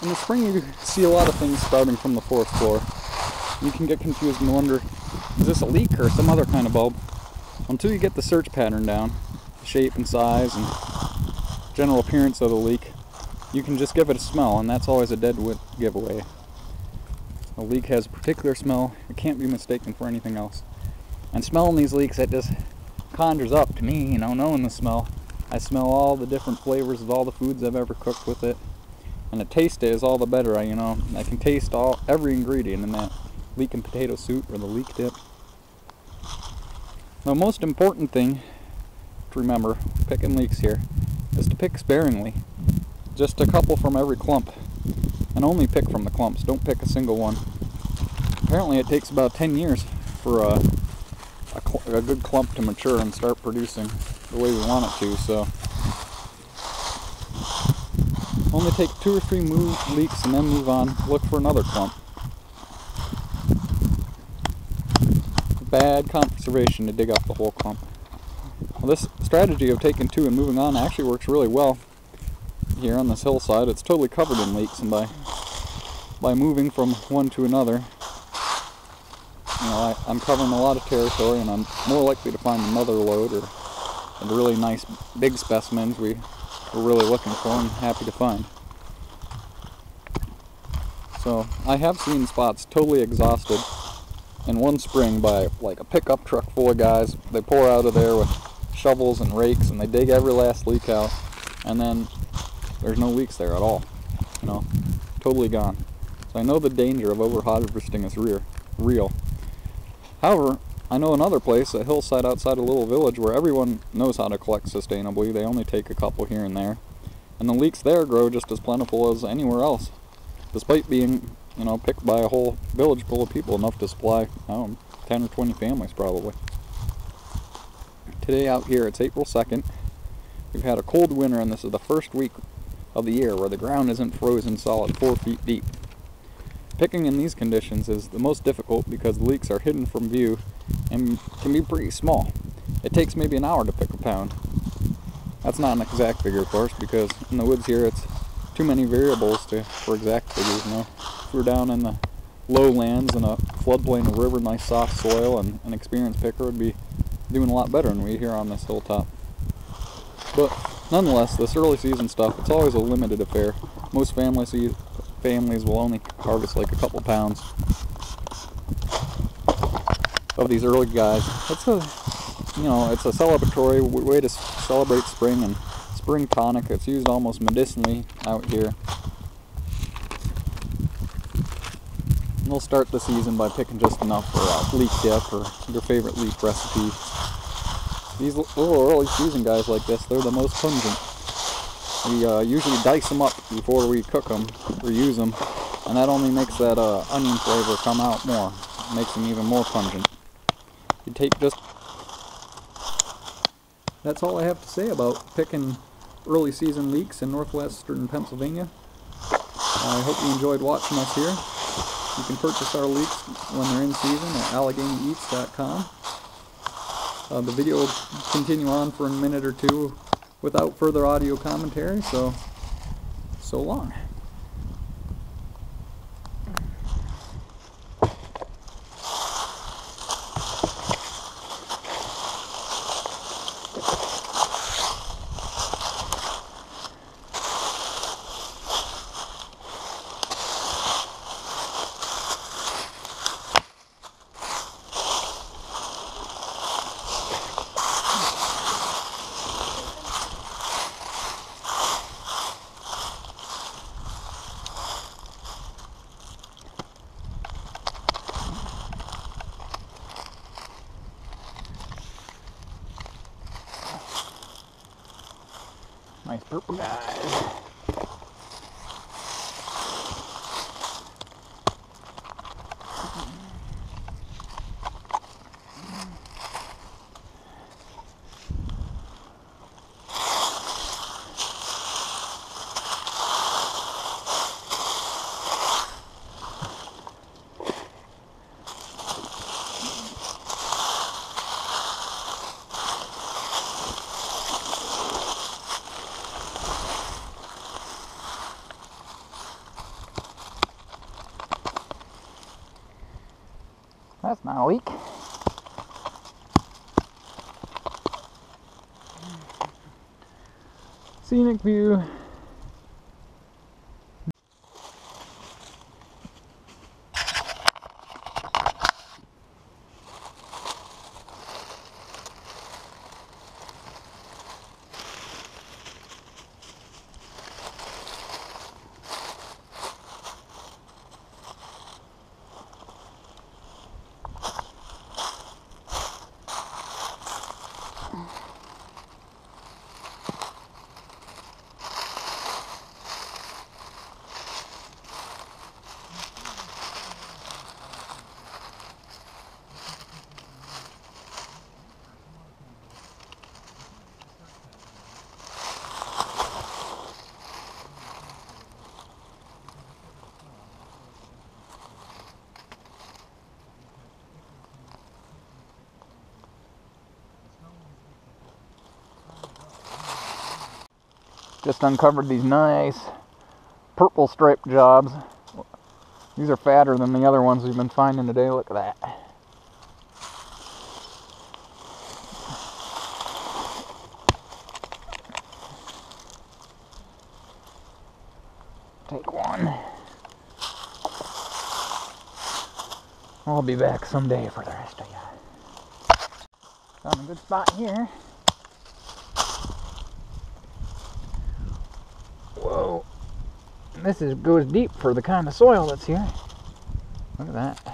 In the spring you see a lot of things sprouting from the forest floor. You can get confused and wonder, is this a leek or some other kind of bulb? Until you get the search pattern down, the shape and size and general appearance of the leek, you can just give it a smell, and that's always a dead giveaway. A leek has a particular smell. It can't be mistaken for anything else. And smelling these leeks, it just conjures up to me, you know, knowing the smell. I smell all the different flavors of all the foods I've ever cooked with it. And the taste is all the better. I can taste every ingredient in that leek and potato soup or the leek dip. The most important thing to remember, picking leeks here, is to pick sparingly. Just a couple from every clump. And only pick from the clumps. Don't pick a single one. Apparently it takes about 10 years for a good clump to mature and start producing the way we want it to, so only take 2 or 3 leeks and then move on, look for another clump. Bad conservation to dig up the whole clump. Well, this strategy of taking 2 and moving on actually works really well here on this hillside. It's totally covered in leeks, and by moving from one to another, you know, I'm covering a lot of territory, and I'm more likely to find another load or the really nice big specimens we're really looking for and happy to find. So I have seen spots totally exhausted in one spring by like a pickup truck full of guys. They pour out of there with shovels and rakes and they dig every last leek out, and then there's no leeks there at all, you know, totally gone. So I know the danger of over-harvesting is real. However, I know another place, a hillside outside a little village, where everyone knows how to collect sustainably. They only take a couple here and there. And the leeks there grow just as plentiful as anywhere else, despite being, you know, picked by a whole village full of people, enough to supply, I don't know, 10 or 20 families probably. Today out here, it's April 2nd. We've had a cold winter, and this is the first week of the year where the ground isn't frozen solid 4 feet deep. Picking in these conditions is the most difficult because the leeks are hidden from view and can be pretty small. It takes maybe an hour to pick a pound. That's not an exact figure, of course, because in the woods here it's too many variables for exact figures. You know, if we're down in the lowlands in a floodplain of river, nice soft soil, and an experienced picker would be doing a lot better than we here on this hilltop. But nonetheless, this early season stuff, it's always a limited affair. Most families will only harvest like a couple pounds of these early guys. It's a celebratory way to celebrate spring and spring tonic. It's used almost medicinally out here. And we'll start the season by picking just enough for a leek dip or your favorite leek recipe. These little early season guys like this, they're the most pungent. We usually dice them up before we cook them or use them, and that only makes that onion flavor come out more. It makes them even more pungent. You take just... That's all I have to say about picking early season leeks in northwestern Pennsylvania. I hope you enjoyed watching us here. You can purchase our leeks when they're in season at AlleghenyEats.com. The video will continue on for a minute or two without further audio commentary, so long. Nice purple guys. That's not a leak. Scenic view. Just uncovered these nice purple striped jobs. These are fatter than the other ones we've been finding today. Look at that. Take one. I'll be back someday for the rest of you. Found a good spot here. Whoa. This goes deep for the kind of soil that's here. Look at that.